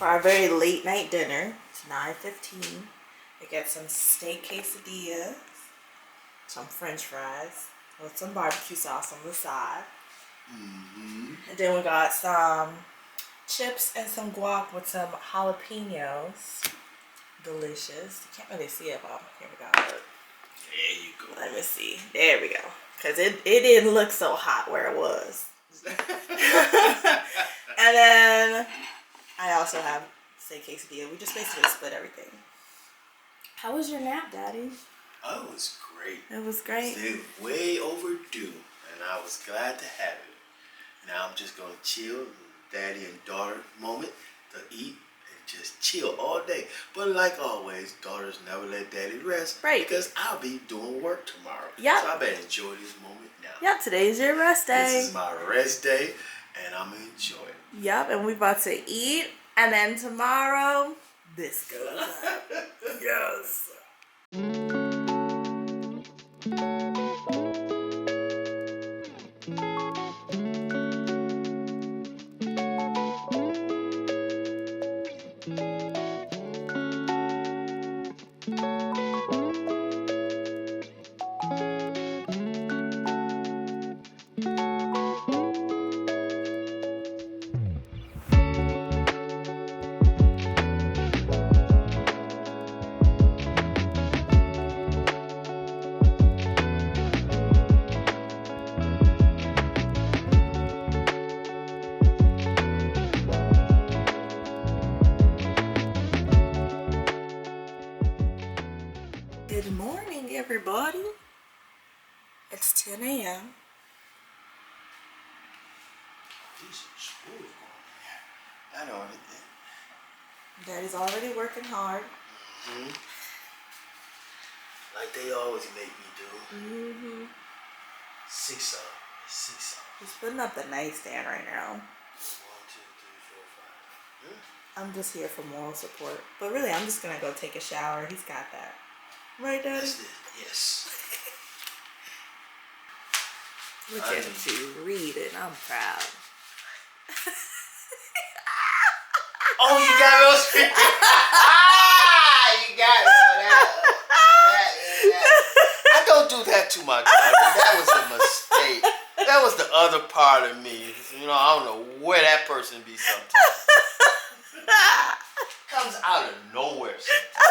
for our very late night dinner. It's 9:15. I got some steak quesadillas, some French fries with some barbecue sauce on the side. And then we got some chips and some guac with some jalapenos. Delicious. You can't really see it, but here we go. There you go. Let me see. There we go. Because it didn't look so hot where it was. And then I also have steak quesadilla. We just basically split everything. How was your nap, Daddy? Oh, it was great. It was great. It was way overdue, and I was glad to have it. Now I'm just gonna chill, daddy and daughter moment to eat and just chill all day. But like always, daughters never let daddy rest. Right. Because I'll be doing work tomorrow. Yep. So I better enjoy this moment now. Yep, today's your rest day. This is my rest day, and I'm gonna enjoy it. Yep, and we about to eat, and then tomorrow, this goes up. Yes. Good morning, everybody. It's 10 a.m. I know anything. Daddy's already working hard. Like they always make me do. 6 up. He's putting up the nightstand right now. 1, 2, 3, 4, 5. I'm just here for moral support. But really, I'm just going to go take a shower. He's got that. Right, Daddy? Yes. Look at you reading. I'm proud. Oh, you got it on screen. You got it on that. I don't do that to my daughter. That was a mistake. That was the other part of me. You know, I don't know where that person be sometimes. Comes out of nowhere sometimes.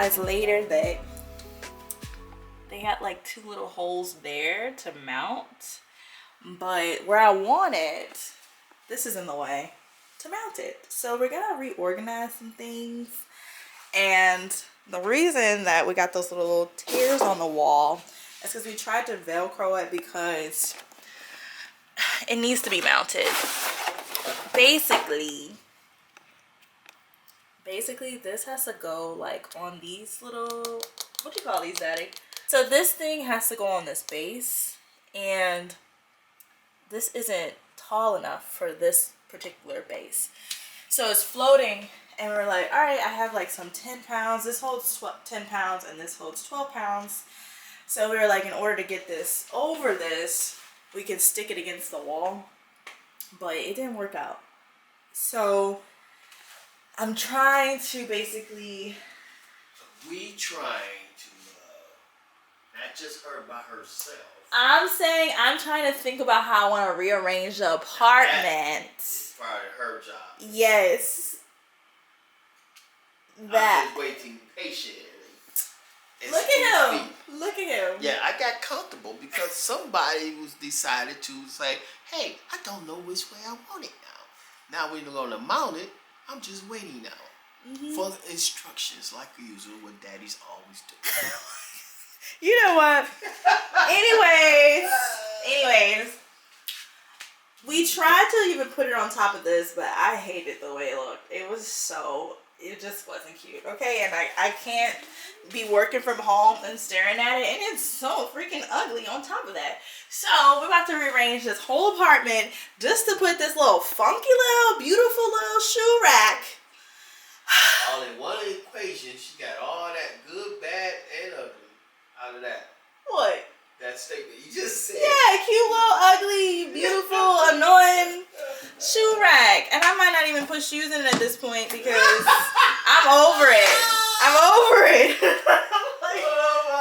realized later that they had like 2 little holes there to mount, but where I want it, this is in the way to mount it. So we're gonna reorganize some things. And the reason that we got those little tears on the wall is because we tried to Velcro it because it needs to be mounted. Basically this has to go like on these little, what do you call these, Daddy? So this thing has to go on this base, and this isn't tall enough for this particular base. So it's floating, and we're like, all right, I have like some 10 pounds. This holds 10 pounds, and this holds 12 pounds. So we were like, in order to get this over this, we can stick it against the wall, but it didn't work out. So I'm trying to basically... We trying to, not just her by herself. I'm saying I'm trying to think about how I want to rearrange the apartment. It's probably her job. Yes. That. I'm just waiting patiently. Look at him. Look at him. Yeah, I got comfortable because somebody was decided to say, hey, I don't know which way I want it now. Now we're going to mount it. I'm just waiting now for the instructions, like usual, what daddies always do. You know what? Anyways, we tried to even put it on top of this, but I hated the way it looked. It just wasn't cute, okay? And I can't be working from home and staring at it, and it's so freaking ugly on top of that. So we're about to rearrange this whole apartment just to put this little funky little, beautiful little shoe rack. All in one equation, she got all that good, bad, and ugly out of that. What? That statement you just said. Yeah, cute little, ugly, beautiful, annoying shoe rack. And I might not even put shoes in it at this point because I'm over it. I'm over it.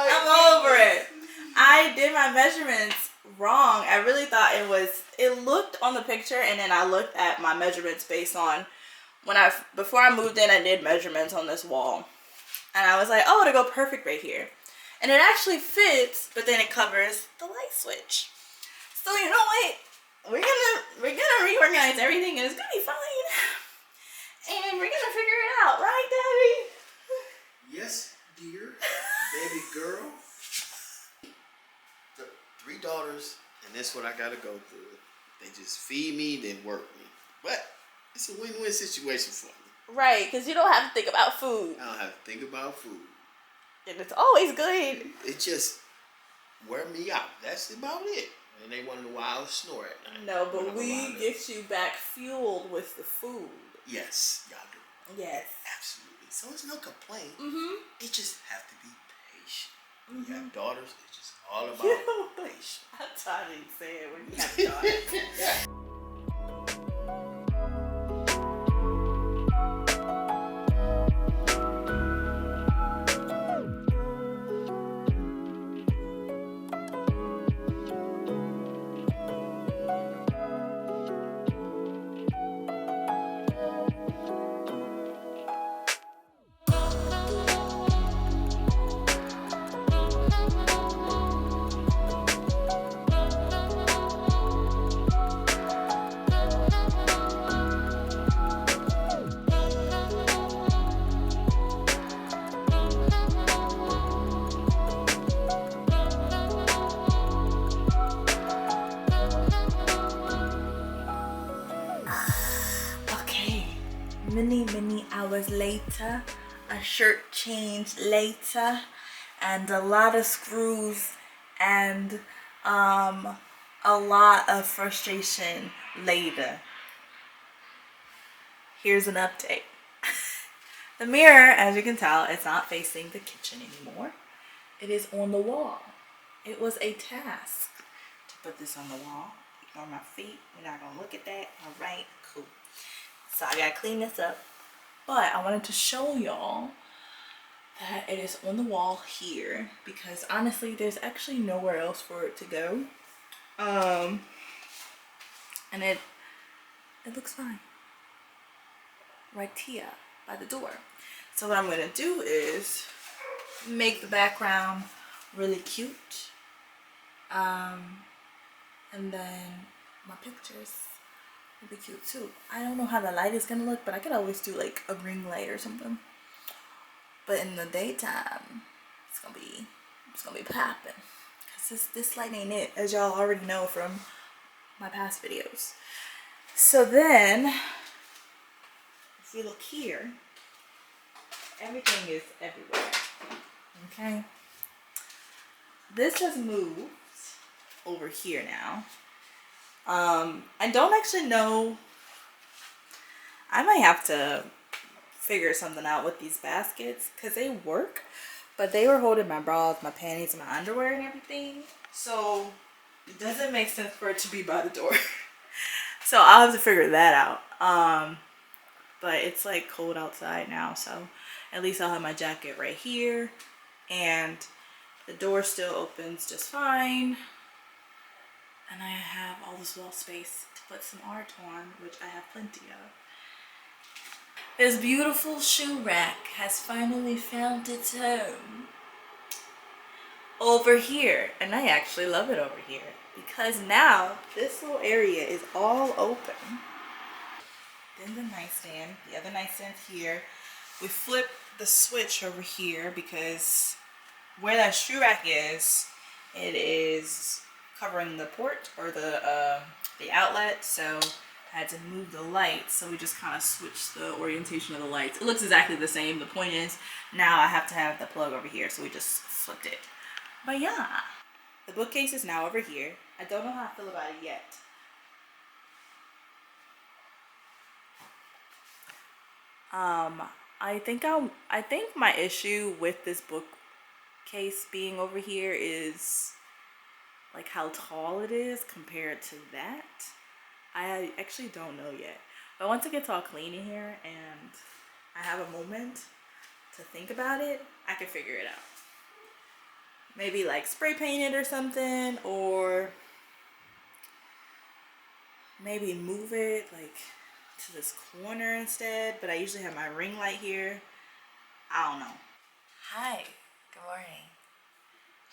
I'm over it. I did my measurements wrong. I really thought it looked on the picture, and then I looked at my measurements based on before I moved in, I did measurements on this wall. And I was like, oh, it'll go perfect right here. And it actually fits, but then it covers the light switch. So you know what? We're gonna reorganize everything, and it's gonna be fine. And we're gonna figure it out, right, Debbie? Yes, dear. Baby girl. The 3 daughters, and that's what I gotta go through. They just feed me, then work me. But it's a win-win situation for me. Right, because you don't have to think about food. I don't have to think about food. And it's always good. It just wear me out. That's about it. And they wonder why I snore at night. No, but we get you back fueled with the food. Yes, y'all do. Yes. Absolutely. So it's no complaint. Mm-hmm. It just have to be patient. When you have daughters, it's just all about patience. I thought you said when you have daughters. Many hours later, a shirt change later, and a lot of screws and a lot of frustration later. Here's an update. The mirror, as you can tell, is not facing the kitchen anymore. It is on the wall. It was a task to put this on the wall. Ignore my feet. We're not gonna look at that. All right, cool. So I gotta clean this up. But I wanted to show y'all that it is on the wall here because honestly, there's actually nowhere else for it to go. And it looks fine. Right here by the door. So what I'm gonna do is make the background really cute. And then my pictures will be cute too. I don't know how the light is gonna look, but I could always do like a ring light or something. But in the daytime, it's gonna be popping. Cause this light ain't it, as y'all already know from my past videos. So then, if we look here, everything is everywhere. Okay. This has moved over here now. I don't actually know. I might have to figure something out with these baskets because they work, but they were holding my bras, my panties, my underwear and everything. So it doesn't make sense for it to be by the door. So I'll have to figure that out. But it's like cold outside now, so at least I'll have my jacket right here, and the door still opens just fine. And I have all this wall space to put some art on, which I have plenty of. This beautiful shoe rack has finally found its home over here, and I actually love it over here because now this little area is all open. Then the nightstand, the other nightstand here, we flip the switch over here because where that shoe rack is, it is covering the port or the outlet, so I had to move the lights, so we just kind of switched the orientation of the lights. It looks exactly the same. The point is now I have to have the plug over here, so we just flipped it. But yeah, the bookcase is now over here. I don't know how I feel about it yet. I think my issue with this bookcase being over here is like how tall it is compared to that. I actually don't know yet. But once it gets all clean in here and I have a moment to think about it, I can figure it out. Maybe like spray paint it or something, or maybe move it like to this corner instead. But I usually have my ring light here. I don't know. Hi, good morning.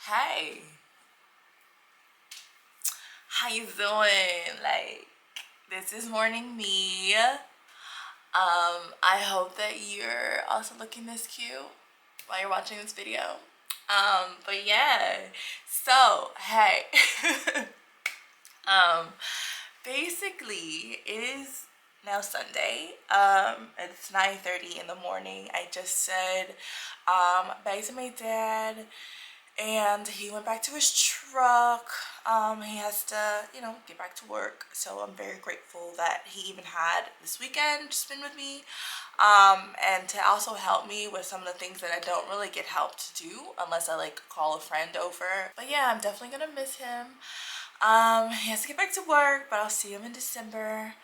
Hey, how you doing? Like, this is morning me. I hope that you're also looking this cute while you're watching this video. But yeah, so hey, basically it is now Sunday. It's 9:30 in the morning. I just said bye to my dad, and he went back to his truck. He has to, get back to work. So I'm very grateful that he even had this weekend to spend with me, and to also help me with some of the things that I don't really get help to do unless I like call a friend over. But yeah, I'm definitely gonna miss him. He has to get back to work, but I'll see him in December.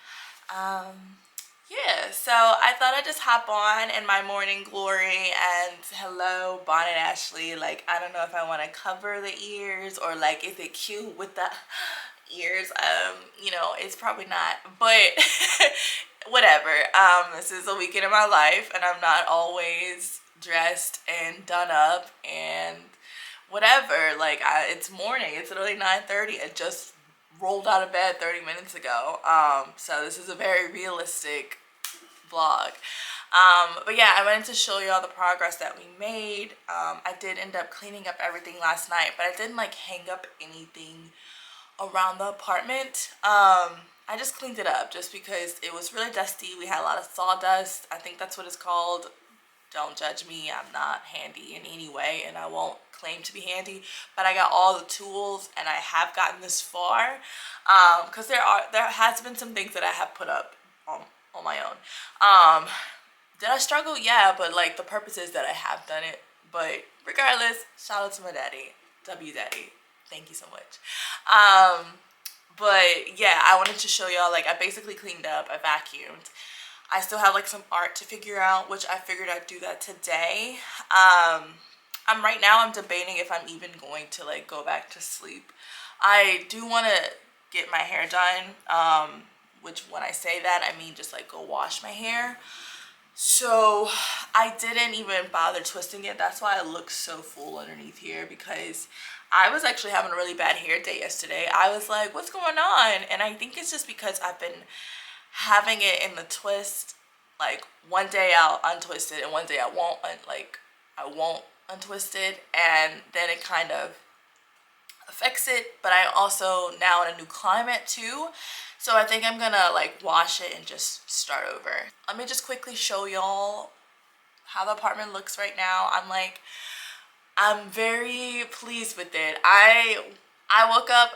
Yeah, so I thought I'd just hop on in my morning glory and hello, Bonnet Ashley. Like, I don't know if I want to cover the ears or like, is it cute with the ears? It's probably not, but whatever. This is a weekend in my life and I'm not always dressed and done up and whatever. Like, it's morning. It's literally 9:30. I just rolled out of bed 30 minutes ago. So this is a very realistic vlog. But yeah, I wanted to show you all the progress that we made. I did end up cleaning up everything last night, but I didn't like hang up anything around the apartment. I just cleaned it up just because it was really dusty. We had a lot of sawdust. I think that's what it's called. Don't judge me, I'm not handy in any way and I won't claim to be handy, but I got all the tools and I have gotten this far, because there has been some things that I have put up on my own. Did I struggle? Yeah, but like the purpose is that I have done it. But regardless, shout out to my daddy, W Daddy, thank you so much. But yeah, I wanted to show y'all, like, I basically cleaned up, I vacuumed. I still have like some art to figure out, which I figured I'd do that today. I'm debating if I'm even going to like go back to sleep. I do want to get my hair done, which when I say that, I mean just like go wash my hair. So I didn't even bother twisting it. That's why it looks so full underneath here, because I was actually having a really bad hair day yesterday. I was like, what's going on? And I think it's just because I've been having it in the twist. Like one day I'll untwist it and one day I won't I won't untwist it, and then it kind of affects it. But I also now in a new climate too, so I think I'm gonna like wash it and just start over. Let me just quickly show y'all how the apartment looks right now. I'm very pleased with it. I woke up,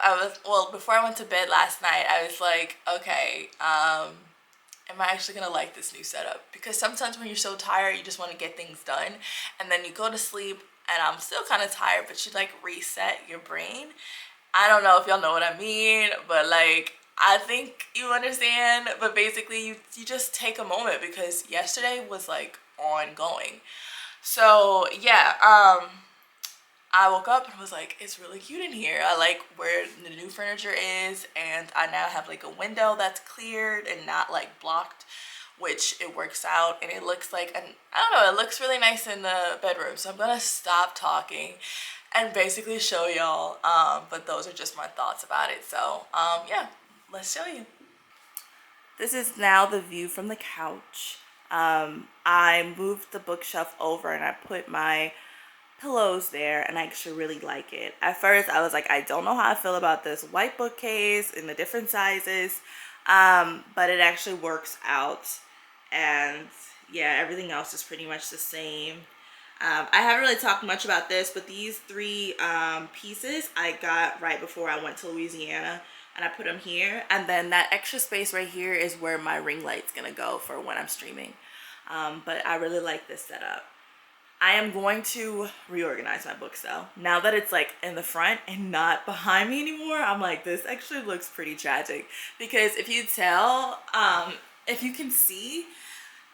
before I went to bed last night, I was like, okay, am I actually gonna like this new setup? Because sometimes when you're so tired, you just want to get things done, and then you go to sleep and I'm still kind of tired, but you like reset your brain. I don't know if y'all know what I mean, but like, I think you understand. But basically you just take a moment, because yesterday was like ongoing. So yeah, I woke up and was like, it's really cute in here. I like where the new furniture is, and I now have like a window that's cleared and not like blocked, which it works out, and it looks like I don't know, it looks really nice in the bedroom. So I'm gonna stop talking and basically show y'all, but those are just my thoughts about it. So yeah, let's show you. This is now the view from the couch. I moved the bookshelf over and I put my pillows there, and I actually really like it. At first I was like, I don't know how I feel about this white bookcase in the different sizes, but it actually works out. And yeah, everything else is pretty much the same. I haven't really talked much about this, but these three pieces I got right before I went to Louisiana, and I put them here. And then that extra space right here is where my ring light's gonna go for when I'm streaming. But I really like this setup. I am going to reorganize my books though. Now that it's like in the front and not behind me anymore, I'm like, this actually looks pretty tragic. Because if you tell, if you can see,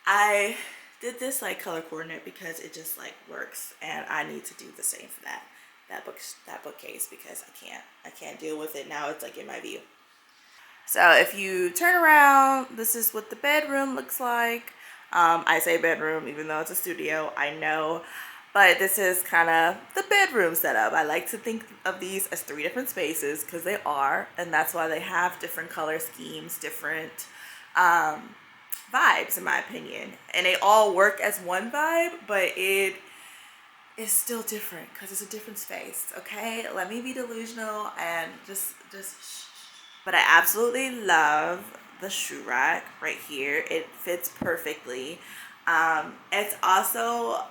I did this like color coordinate because it just like works, and I need to do the same for that bookcase, because I can't deal with it now. It's like in my view. So if you turn around, this is what the bedroom looks like. I say bedroom even though it's a studio, I know, but this is kind of the bedroom setup. I like to think of these as three different spaces, because they are, and that's why they have different color schemes, different vibes in my opinion, and they all work as one vibe, but it is still different because it's a different space. Okay, let me be delusional and just shh. But I absolutely love the shoe rack right here. It fits perfectly. It's also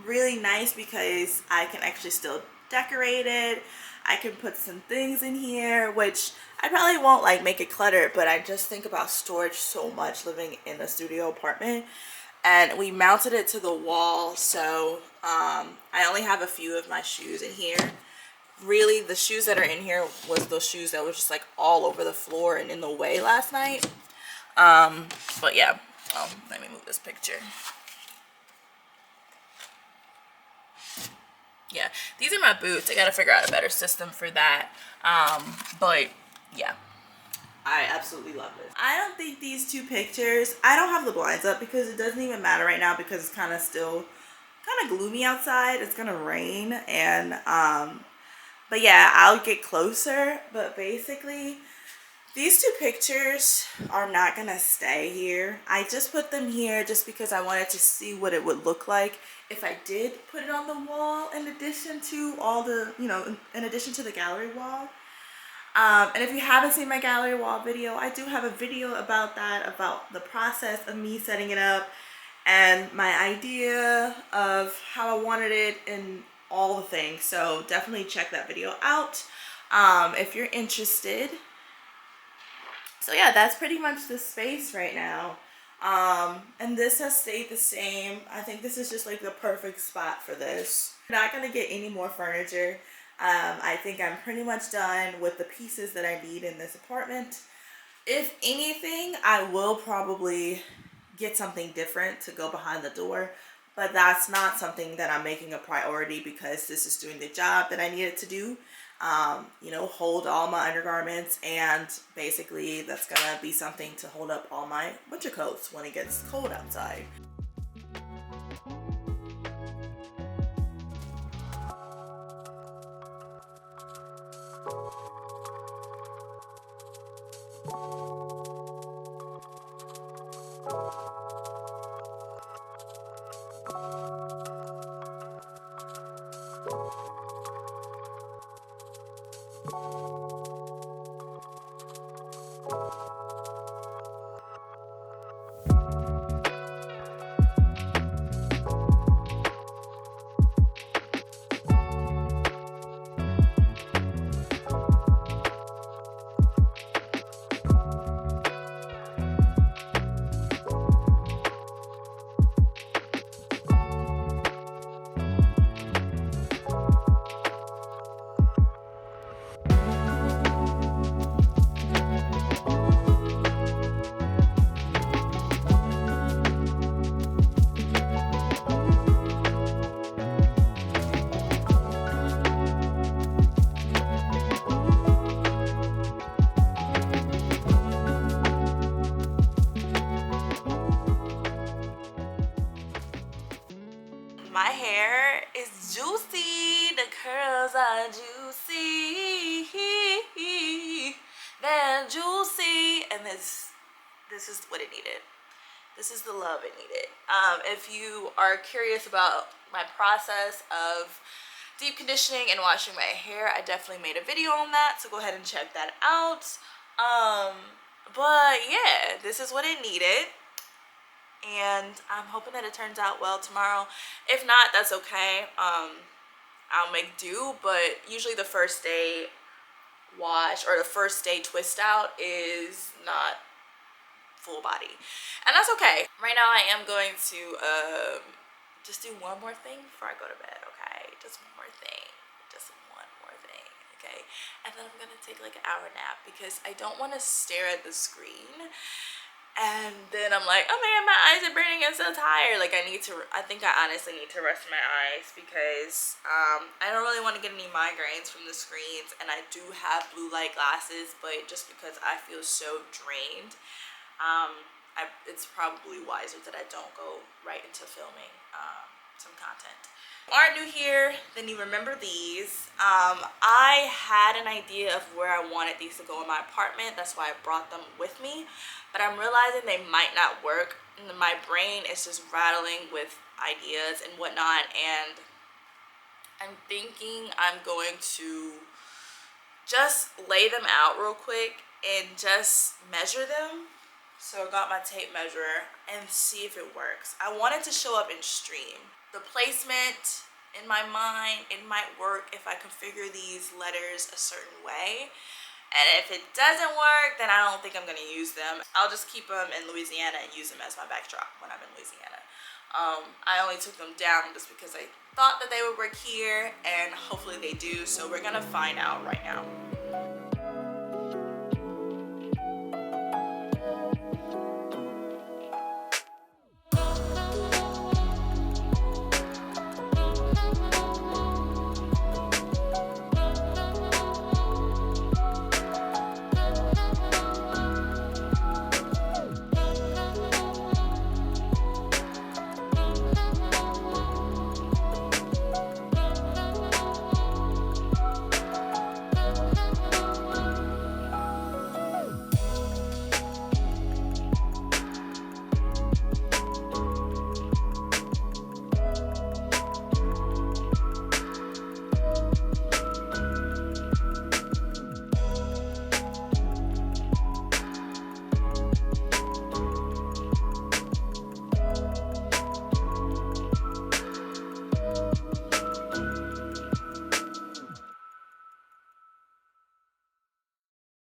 really nice because I can actually still decorate it. I can put some things in here, which I probably won't like make it cluttered, but I just think about storage so much living in a studio apartment. And we mounted it to the wall, so I only have a few of my shoes in here. Really, the shoes that are in here was those shoes that were just like all over the floor and in the way last night. But yeah, let me move this picture. Yeah, these are my boots. I gotta figure out a better system for that. But yeah, I absolutely love this. I don't think these two pictures, I don't have the blinds up because it doesn't even matter right now, because it's kind of still kind of gloomy outside. It's gonna rain, and but yeah, I'll get closer. But basically, these two pictures are not gonna stay here. I just put them here just because I wanted to see what it would look like if I did put it on the wall, in addition to all the, in addition to the gallery wall. And if you haven't seen my gallery wall video, I do have a video about that, about the process of me setting it up and my idea of how I wanted it and all the things. So definitely check that video out if you're interested. So yeah, that's pretty much the space right now. And this has stayed the same. I think this is just like the perfect spot for this. I'm not gonna get any more furniture. I think I'm pretty much done with the pieces that I need in this apartment. If anything, I will probably get something different to go behind the door, but that's not something that I'm making a priority, because this is doing the job that I need it to do. Hold all my undergarments, and basically that's gonna be something to hold up all my winter coats when it gets cold outside. My hair is juicy. The curls are juicy. They're juicy. And this is what it needed. This is the love it needed. If you are curious about my process of deep conditioning and washing my hair, I definitely made a video on that, so go ahead and check that out. But yeah, this is what it needed. And I'm hoping that it turns out well tomorrow. If not, that's okay. I'll make do, but usually the first day wash or the first day twist out is not full body, and that's okay. Right now I am going to just do one more thing before I go to bed. Okay, just one more thing, okay, and then I'm gonna take like an hour nap because I don't want to stare at the screen and then I'm like, oh man, my eyes are burning, I'm so tired. Like I think I honestly need to rest my eyes because I don't really want to get any migraines from the screens, and I do have blue light glasses, but just because I feel so drained, it's probably wiser that I don't go right into filming some content. If you aren't new here, then you remember these. I had an idea of where I wanted these to go in my apartment. That's why I brought them with me. But I'm realizing they might not work. And my brain is just rattling with ideas and whatnot. And I'm thinking I'm going to just lay them out real quick and just measure them. So I got my tape measure and see if it works. I want it to show up in stream. The placement in my mind, it might work if I configure these letters a certain way. And if it doesn't work, then I don't think I'm gonna use them. I'll just keep them in Louisiana and use them as my backdrop when I'm in Louisiana. I only took them down just because I thought that they would work here, and hopefully they do. So we're gonna find out right now.